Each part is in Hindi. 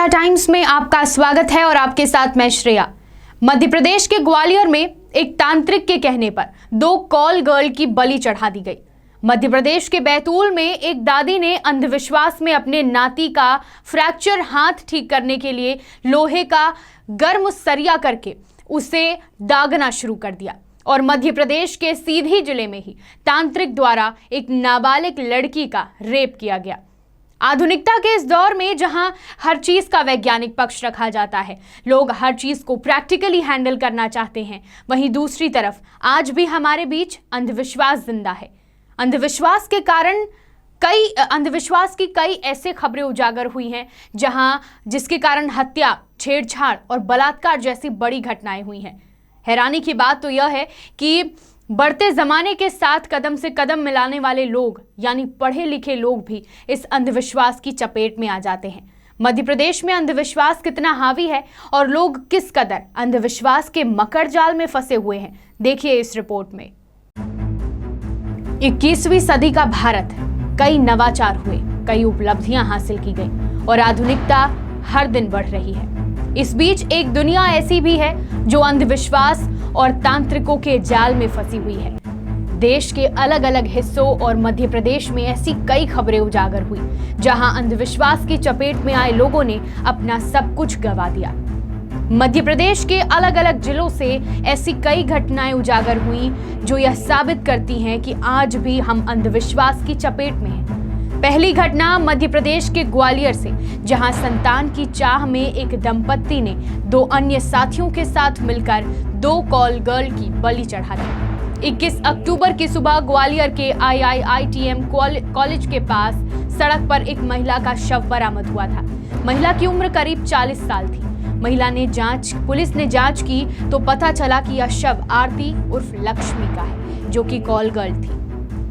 इंडिया टाइम्स में आपका स्वागत है और आपके साथ मैं श्रेया। मध्य प्रदेश के ग्वालियर में एक तांत्रिक के कहने पर 2 कॉल गर्ल की बलि चढ़ा दी गई। मध्य प्रदेश के बैतूल में एक दादी ने अंधविश्वास में अपने नाती का फ्रैक्चर हाथ ठीक करने के लिए लोहे का गर्म सरिया करके उसे दागना शुरू कर दिया। और मध्य प्रदेश के सीधी जिले में ही तांत्रिक द्वारा एक नाबालिग लड़की का रेप किया गया। आधुनिकता के इस दौर में जहां हर चीज का वैज्ञानिक पक्ष रखा जाता है, लोग हर चीज को प्रैक्टिकली हैंडल करना चाहते हैं, वहीं दूसरी तरफ आज भी हमारे बीच अंधविश्वास जिंदा है। अंधविश्वास की कई ऐसे खबरें उजागर हुई हैं जिसके कारण हत्या, छेड़छाड़ और बलात्कार जैसी बड़ी घटनाएं हुई हैं। हैरानी की बात तो यह है कि बढ़ते जमाने के साथ कदम से कदम मिलाने वाले लोग यानी पढ़े लिखे लोग भी इस अंधविश्वास की चपेट में आ जाते हैं। मध्य प्रदेश में अंधविश्वास कितना हावी है और लोग किस कदर अंधविश्वास के मकर जाल में फंसे हुए हैं, देखिए इस रिपोर्ट में। 21वीं सदी का भारत, कई नवाचार हुए, कई उपलब्धियां हासिल की गई और आधुनिकता हर दिन बढ़ रही है। इस बीच एक दुनिया ऐसी भी है जो अंधविश्वास और तांत्रिकों के जाल में फंसी हुई है। देश के अलग अलग हिस्सों और मध्य प्रदेश में ऐसी कई खबरें उजागर हुई जहां अंधविश्वास की चपेट में आए लोगों ने अपना सब कुछ गंवा दिया। मध्य प्रदेश के अलग अलग जिलों से ऐसी कई घटनाएं उजागर हुई जो यह साबित करती हैं कि आज भी हम अंधविश्वास की चपेट में हैं। पहली घटना मध्य प्रदेश के ग्वालियर से, जहां संतान की चाह में एक दंपत्ति ने 2 अन्य साथियों के साथ मिलकर 2 कॉल गर्ल की बलि चढ़ा दी। 21 अक्टूबर की सुबह ग्वालियर के IIITM कॉलेज के पास सड़क पर एक महिला का शव बरामद हुआ था। महिला की उम्र करीब 40 साल थी। पुलिस ने जांच की तो पता चला कि यह शव आरती उर्फ लक्ष्मी का है, जो कि कॉल गर्ल थी।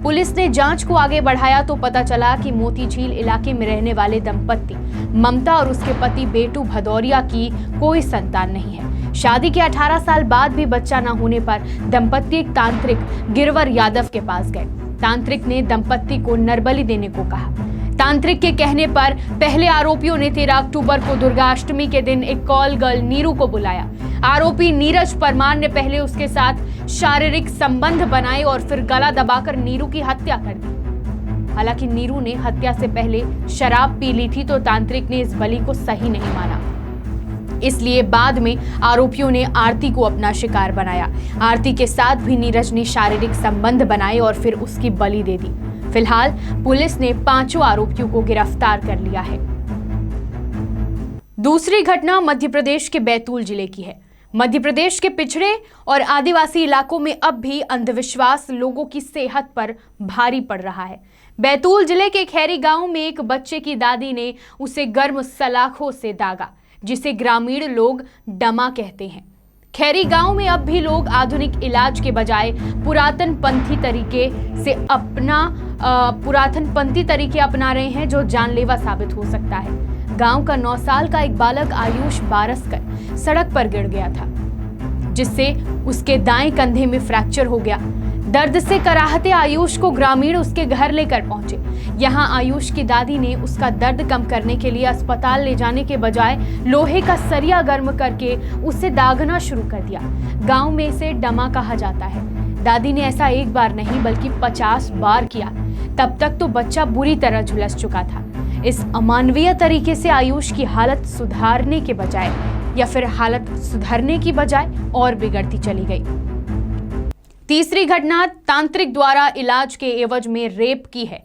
पुलिस ने जांच को आगे बढ़ाया तो पता चला कि मोती झील इलाके में रहने वाले दंपत्ति ममता और उसके पति बेटू भदौरिया की कोई संतान नहीं है। शादी के 18 साल बाद भी बच्चा न होने पर दंपत्ति एक तांत्रिक गिरवर यादव के पास गए। तांत्रिक ने दंपत्ति को नरबलि देने को कहा। तांत्रिक के कहने पर पहले आरोपियों ने 13 अक्टूबर को दुर्गाष्टमी के दिन एक कॉल गर्ल नीरू को बुलाया। आरोपी नीरज परमार ने पहले उसके साथ शारीरिक संबंध बनाए और फिर गला दबाकर नीरू की हत्या कर दी। हालांकि नीरू ने हत्या से पहले शराब पी ली थी तो तांत्रिक ने इस बलि को सही नहीं माना, इसलिए बाद में आरोपियों ने आरती को अपना शिकार बनाया। आरती के साथ भी नीरज ने शारीरिक संबंध बनाए और फिर उसकी बलि दे दी। फिलहाल पुलिस ने 5 आरोपियों को गिरफ्तार कर लिया है। दूसरी घटना मध्य प्रदेश के बैतूल जिले की है। मध्य प्रदेश के पिछड़े और आदिवासी इलाकों में अब भी अंधविश्वास लोगों की सेहत पर भारी पड़ रहा है। बैतूल जिले के खैरी गांव में एक बच्चे की दादी ने उसे गर्म सलाखों से दागा, जिसे ग्रामीण लोग डमा कहते हैं। खैरी गांव में अब भी लोग आधुनिक इलाज के बजाय पुरातन पंथी तरीके अपना रहे हैं, जो जानलेवा साबित हो सकता है। गांव का 9 साल का एक बालक आयुष बारस कर सड़क पर गिर गया था, जिससे उसके दाएं कंधे में फ्रैक्चर हो गया। दर्द से कराहते आयुष को ग्रामीण उसके घर लेकर पहुंचे। यहां आयुष की दादी ने उसका दर्द कम करने के लिए अस्पताल ले जाने के बजाय लोहे का सरिया गर्म करके उसे दागना शुरू कर दिया। गांव में इसे डमा कहा जाता है। दादी ने ऐसा एक बार नहीं बल्कि 50 बार किया। तब तक तो बच्चा बुरी तरह झुलस चुका था। इस अमानवीय तरीके से आयुष की हालत सुधारने की बजाय और बिगड़ती चली गई। तीसरी घटना तांत्रिक द्वारा इलाज के एवज में रेप की है।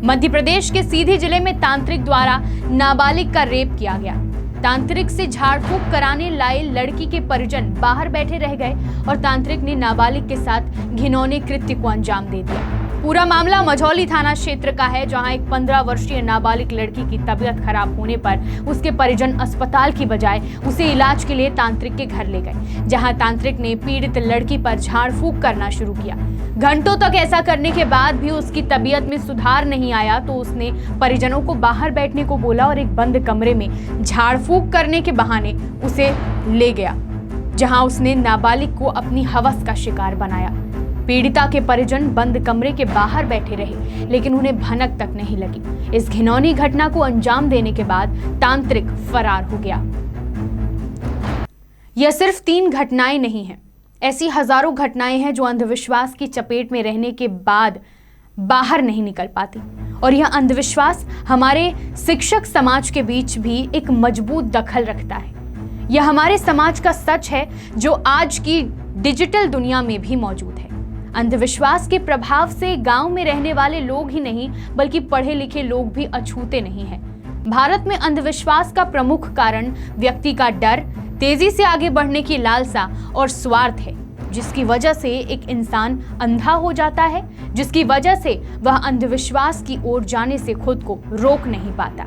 मध्य प्रदेश के सीधी जिले में तांत्रिक द्वारा नाबालिग का रेप किया गया। तांत्रिक से झाड़ फूक कराने लाए लड़की के परिजन बाहर बैठे रह गए और तांत्रिक ने नाबालिग के साथ घिनौने कृत्य को अंजाम दे दिया। पूरा मामला मझौली थाना क्षेत्र का है, जहां एक 15 वर्षीय नाबालिग लड़की की तबीयत खराब होने पर उसके परिजन अस्पताल की बजाय उसे इलाज के लिए तांत्रिक के घर ले गए, जहां तांत्रिक ने पीड़ित लड़की पर झाड़ फूक करना शुरू किया। घंटों तक ऐसा करने के बाद भी उसकी तबीयत में सुधार नहीं आया तो उसने परिजनों को बाहर बैठने को बोला और एक बंद कमरे में झाड़ फूक करने के बहाने उसे ले गया, जहां उसने नाबालिग को अपनी हवस का शिकार बनाया। पीड़िता के परिजन बंद कमरे के बाहर बैठे रहे, लेकिन उन्हें भनक तक नहीं लगी। इस घिनौनी घटना को अंजाम देने के बाद तांत्रिक फरार हो गया। यह सिर्फ 3 घटनाएं नहीं हैं, ऐसी हजारों घटनाएं हैं जो अंधविश्वास की चपेट में रहने के बाद बाहर नहीं निकल पाती। और यह अंधविश्वास हमारे शिक्षक समाज के बीच भी एक मजबूत दखल रखता है। यह हमारे समाज का सच है जो आज की डिजिटल दुनिया में भी मौजूद है। अंधविश्वास के प्रभाव से गांव में रहने वाले लोग ही नहीं बल्कि पढ़े लिखे लोग भी अछूते नहीं हैं। भारत में अंधविश्वास का प्रमुख कारण व्यक्ति का डर, तेजी से आगे बढ़ने की लालसा और स्वार्थ है, जिसकी वजह से एक इंसान अंधा हो जाता है, जिसकी वजह से वह अंधविश्वास की ओर जाने से खुद को रोक नहीं पाता।